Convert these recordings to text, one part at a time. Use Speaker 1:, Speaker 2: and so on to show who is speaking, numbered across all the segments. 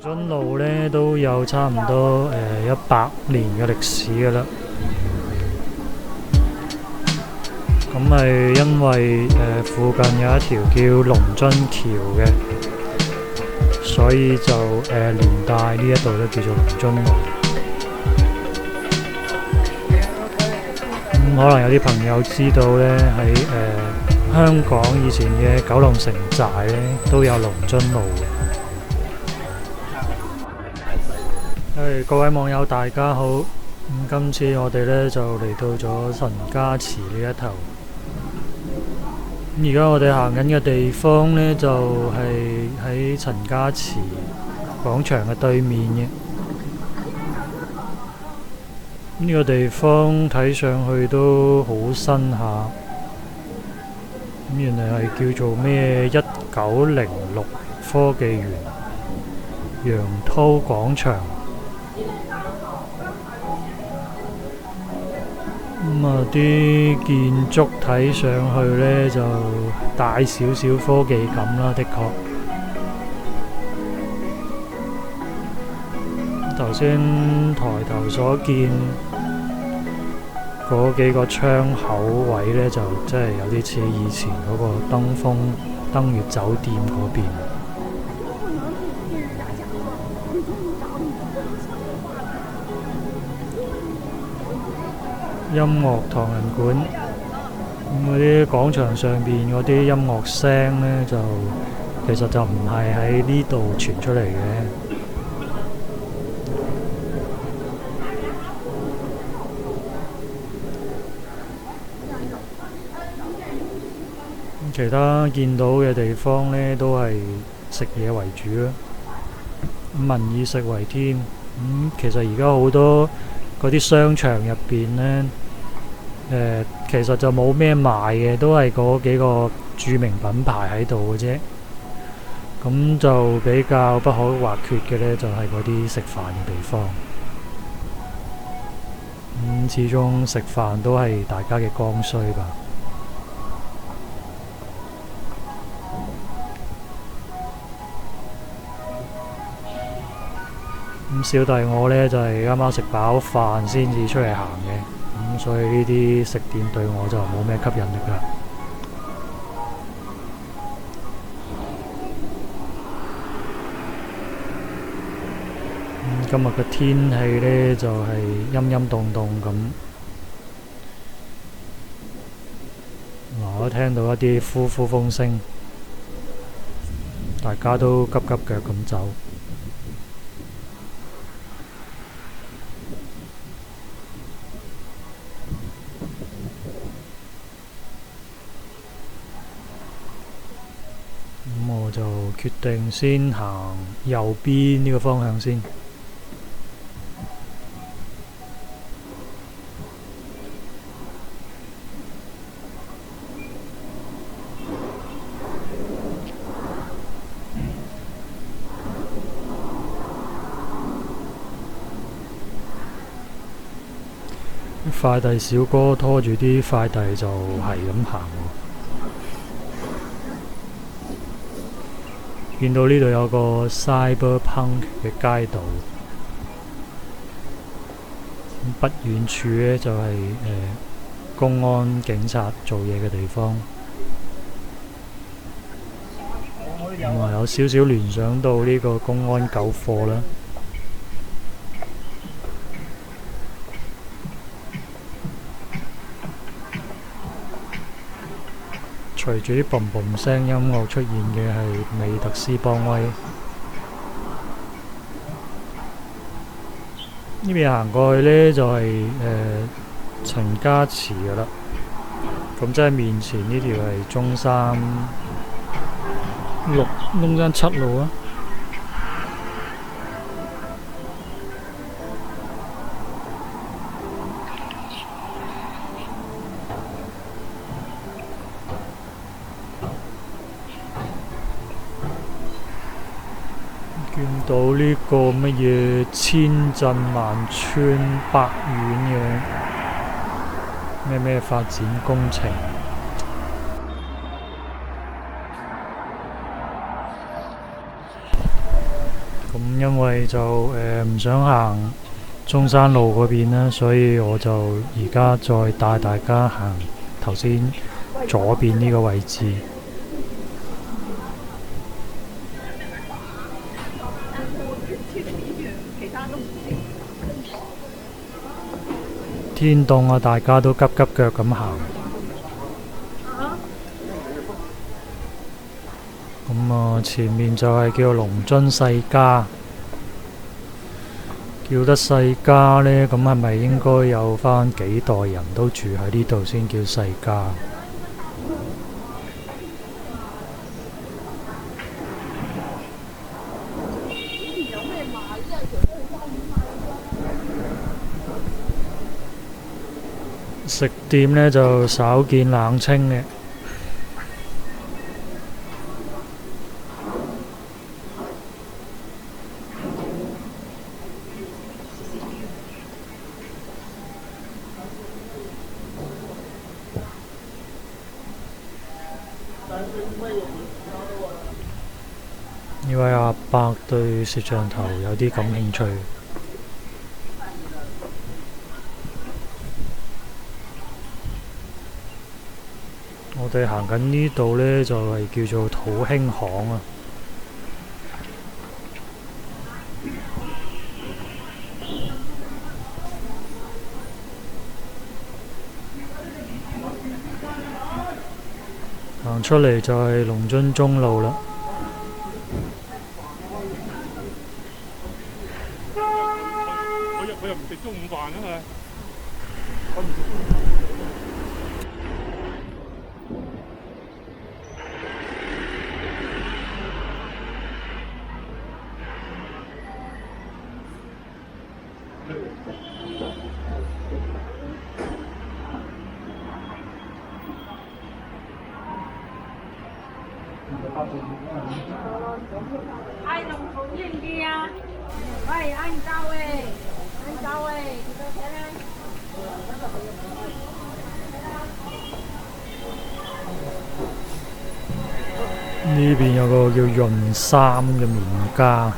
Speaker 1: 津路呢都有差唔多100年嘅歷史㗎啦。咁係因為附近有一條叫龍津橋嘅，所以就連帶呢一度都叫做龍津路。可能有啲朋友知道呢，喺香港以前嘅九龍城寨呢都有龍津路嘅。各位網友大家好，今次我哋呢就嚟到咗陳家祠呢一頭。而家我哋行緊嘅地方呢，就係喺陳家祠廣場嘅對面嘅。呢個地方睇上去都好新下，原來係叫做咩1906科技園楊濤廣場。啲建築睇上去呢，就帶少少科技感啦，的確。頭先抬頭所見嗰幾個窗口位呢，就真係有啲似以前嗰個登月酒店嗰邊。音樂唐人館，嗰啲廣場上邊嗰啲音樂聲呢，就其實就唔係喺呢度傳出嚟嘅。其他見到嘅地方呢，都係食嘢為主啦，民以食為天。其實而家好多嗰啲商場入邊呢，其實就冇咩賣嘅，都係嗰幾個著名品牌喺度嘅啫。咁就比較不可或缺嘅呢，就係嗰啲食飯嘅地方。始終食飯都係大家嘅剛需吧。小弟我呢，就係啱啱食飽飯先至出嚟行嘅，所以呢啲食店對我就冇咩吸引力啦。今日嘅天氣呢，就係陰陰凍凍咁，我聽到一啲呼呼風聲，大家都急急腳咁走。我就決定先行右邊呢個方向先。快遞小哥拖住啲快遞就係咁行喎。見到呢度有個 Cyberpunk 嘅街道，不遠處呢就係公安警察做嘢嘅地方。有少少聯想到呢個公安9課啦。隨住啲嘣嘣聲音樂出現嘅係美特斯邦威。呢邊行過去呢，就係陳家祠㗎啦。咁即係面前呢條係中山7路啊。見到呢個乜嘢千鎮萬村百院嘅咩發展工程，咁因為就唔想行中山路嗰邊啦，所以我就而家再帶大家行頭先左邊呢個位置。天凍啊，大家都急急腳咁行。咁啊，前面就係叫龍津世家，叫得世家呢，咁係咪應該有返幾代人都住喺呢度先叫世家？食店呢就稍見冷清嘅。呢位阿伯對攝像頭有啲感興趣。我哋行緊呢度呢，就係叫做土興巷啊。行出嚟就係龍津中路啦。
Speaker 2: 佢又唔食中午飯啊嘛。
Speaker 3: ai đồng số nhìn kia vậy anh Cao ơi chúng ta sẽ đây
Speaker 1: 呢邊有個叫潤三嘅麵家，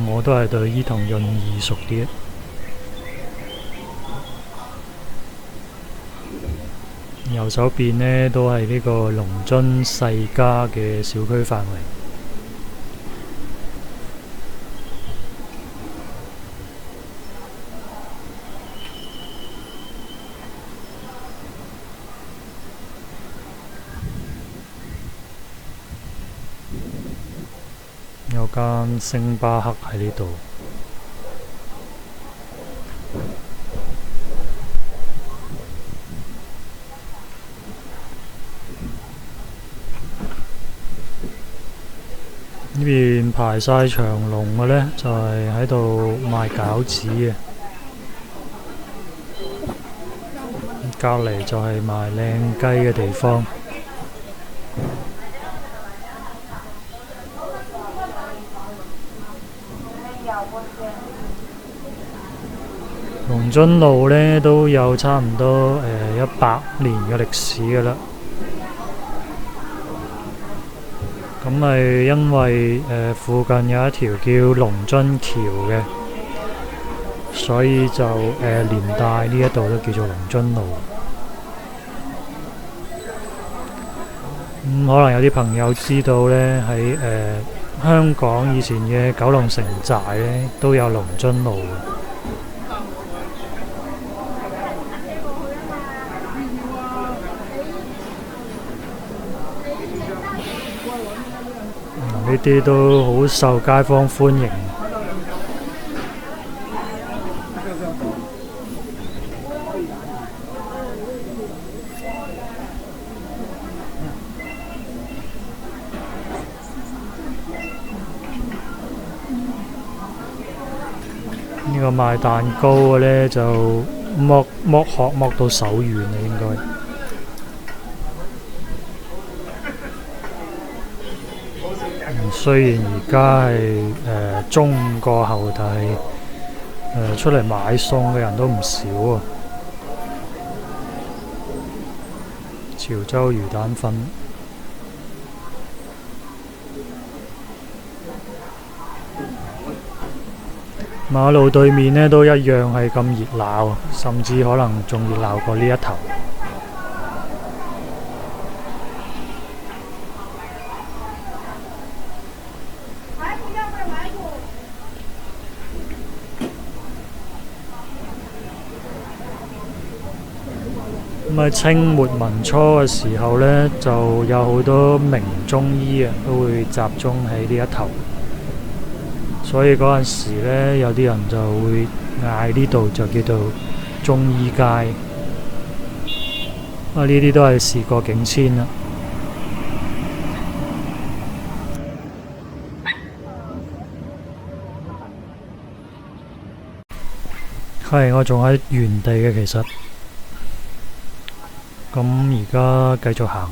Speaker 1: 我都係對呢同潤二熟啲。右手邊呢都係呢個龍津世家嘅小區範圍。有間星巴克喺呢度。呢邊排晒長龍嘅呢，就係喺度賣餃子嘅。隔離就係賣靚雞嘅地方。龍津路呢都有差唔多100年嘅歷史㗎啦。咁係因為附近有一條叫龍津橋嘅，所以就連帶呢一度都叫做龍津路。可能有啲朋友知道呢，喺香港以前嘅九龍城寨呢都有龍津路。呢啲都好受街坊歡迎。呢個賣蛋糕嘅呢，就剝殼剝到手軟啦，應該。雖然而家係中午過後，但係出嚟買餸嘅人都唔少啊。潮州魚蛋粉。馬路對面呢都一樣係咁熱鬧，甚至可能仲熱鬧過呢一頭。咁喺清末民初嘅時候呢，就有好多名中醫啊，都會集中喺呢一頭。所以嗰陣時呢，有啲人就會嗌呢度就叫做中醫街。呢啲都係時過境遷啦。係，我仲喺原地嘅其實。咁而家繼續行。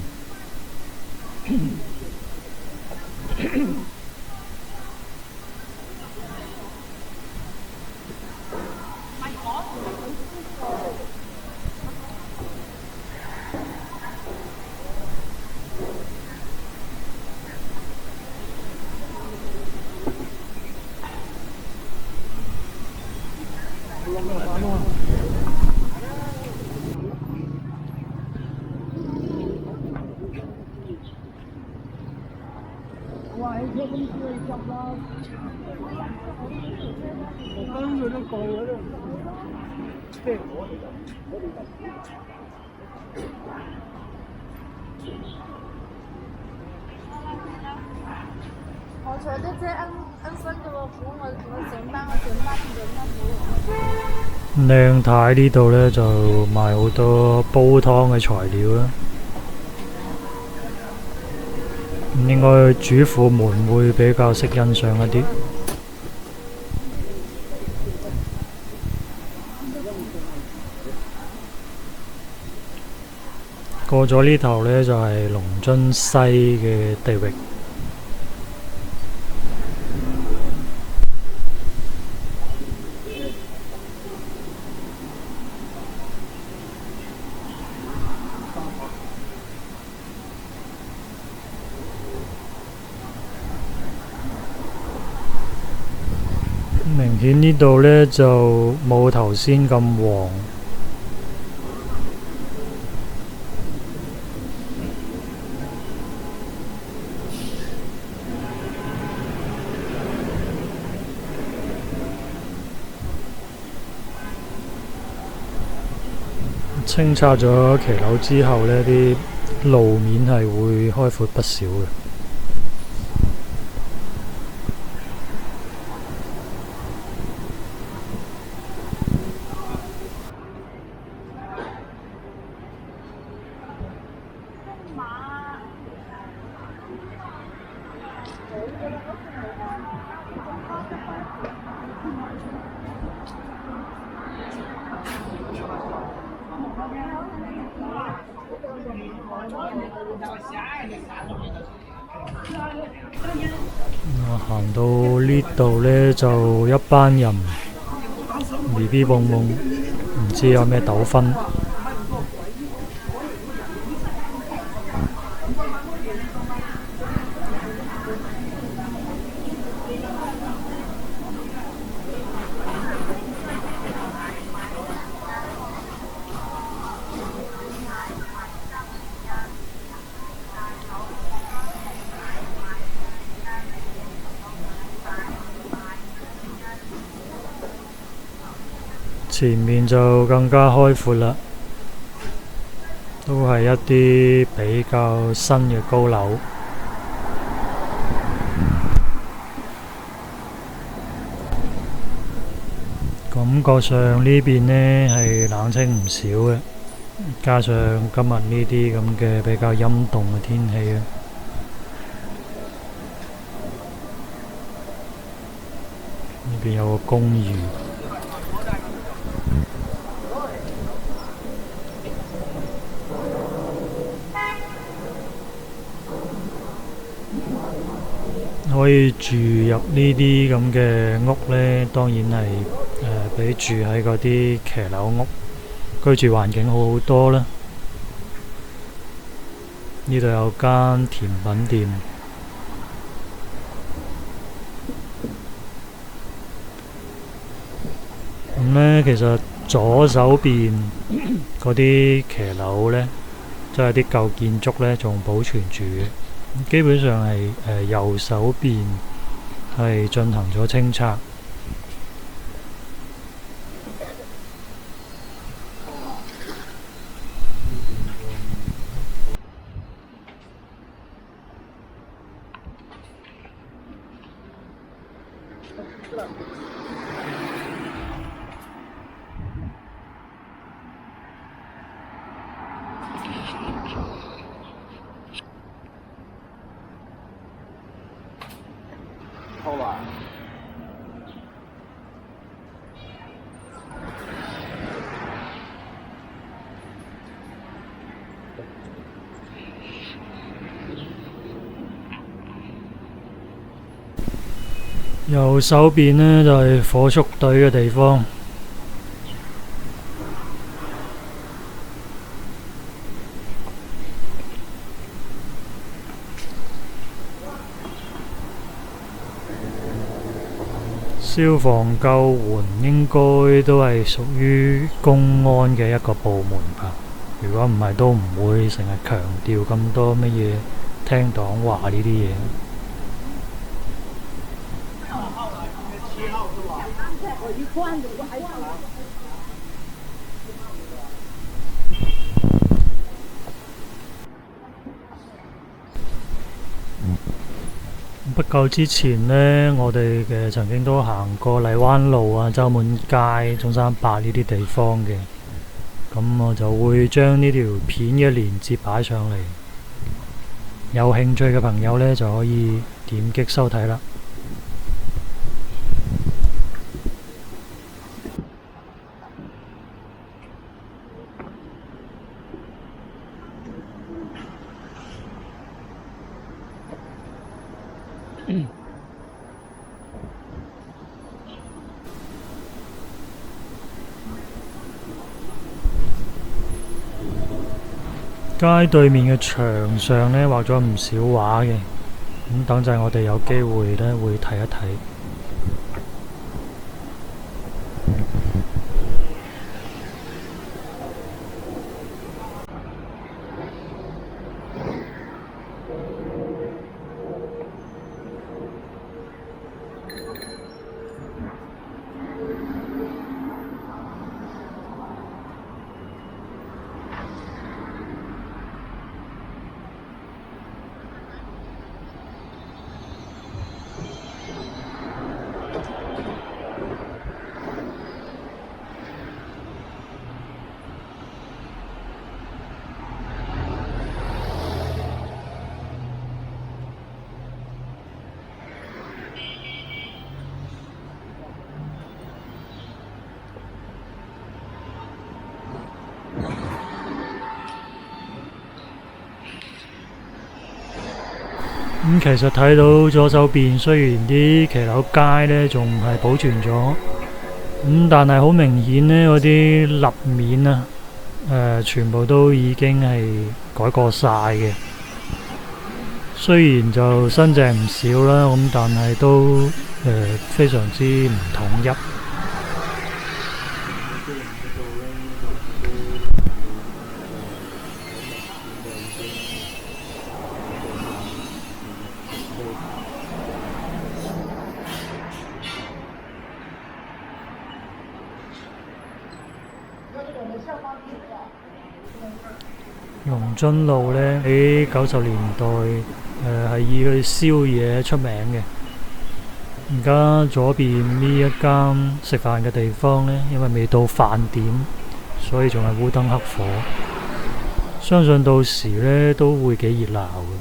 Speaker 3: 我除咗即係恩新嗰個款，我上班
Speaker 1: 靚太呢度呢，就賣好多煲湯嘅材料啦。應該主婦們會比較識欣賞一啲。過咗呢頭呢，就係龍津西嘅地域。明顯呢度呢，就冇頭先咁黃。清拆咗騎樓之後呢，啲路面係會開闊不少嘅。我行到呢度呢，就一班人 BB 蹦蹦，唔知有咩糾紛。前面就更加開闊啦，都係一啲比較新嘅高樓，感覺上呢邊呢係冷清唔少嘅，加上今日呢啲咁嘅比較陰凍嘅天氣啊，呢邊有個公寓。可以住入呢啲咁嘅屋呢，當然係比住喺嗰啲騎樓屋居住環境好好多啦。呢度有間甜品店，呢，其實左手邊嗰啲騎樓呢，即係啲舊建築呢，仲保存住嘅。基本上係右手邊係進行咗清拆。右手邊呢，就係火速隊嘅地方。消防救援應該都係屬於公安嘅一個部門吧。如果唔係，都唔會成日強調咁多乜嘢聽黨話呢啲嘢。不久之前呢，我哋曾經都行過荔灣路啊、洲滿街、中山八呢啲地方嘅，咁我就會將呢條片嘅連結擺上嚟，有興趣嘅朋友呢，就可以點擊收睇啦。街對面嘅牆上呢，畫咗唔少畫嘅，咁等陣我哋有機會呢會睇一睇。其實睇到左手邊，雖然啲騎樓街呢仲係保存咗，但係好明顯呢，嗰啲立面啊，全部都已經係改過晒嘅。雖然就新淨唔少啦，但係都非常之唔統一。容津路呢，喺90年代係以佢燒嘢出名嘅。而家左邊呢一間食飯嘅地方呢，因為未到飯點，所以仲係烏燈黑火。相信到時呢都會幾熱鬧嘅。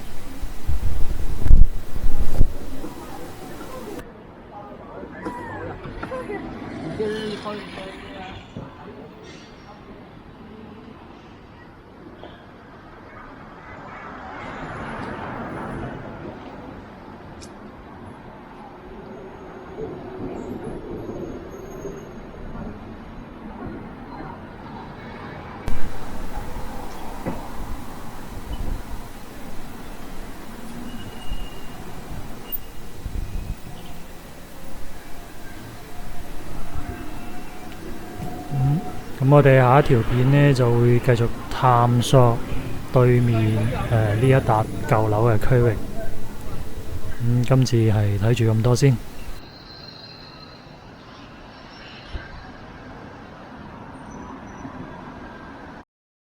Speaker 1: 咁我哋下一條片呢，就會繼續探索對面呢一笪舊樓嘅區域。今次係睇住咁多先。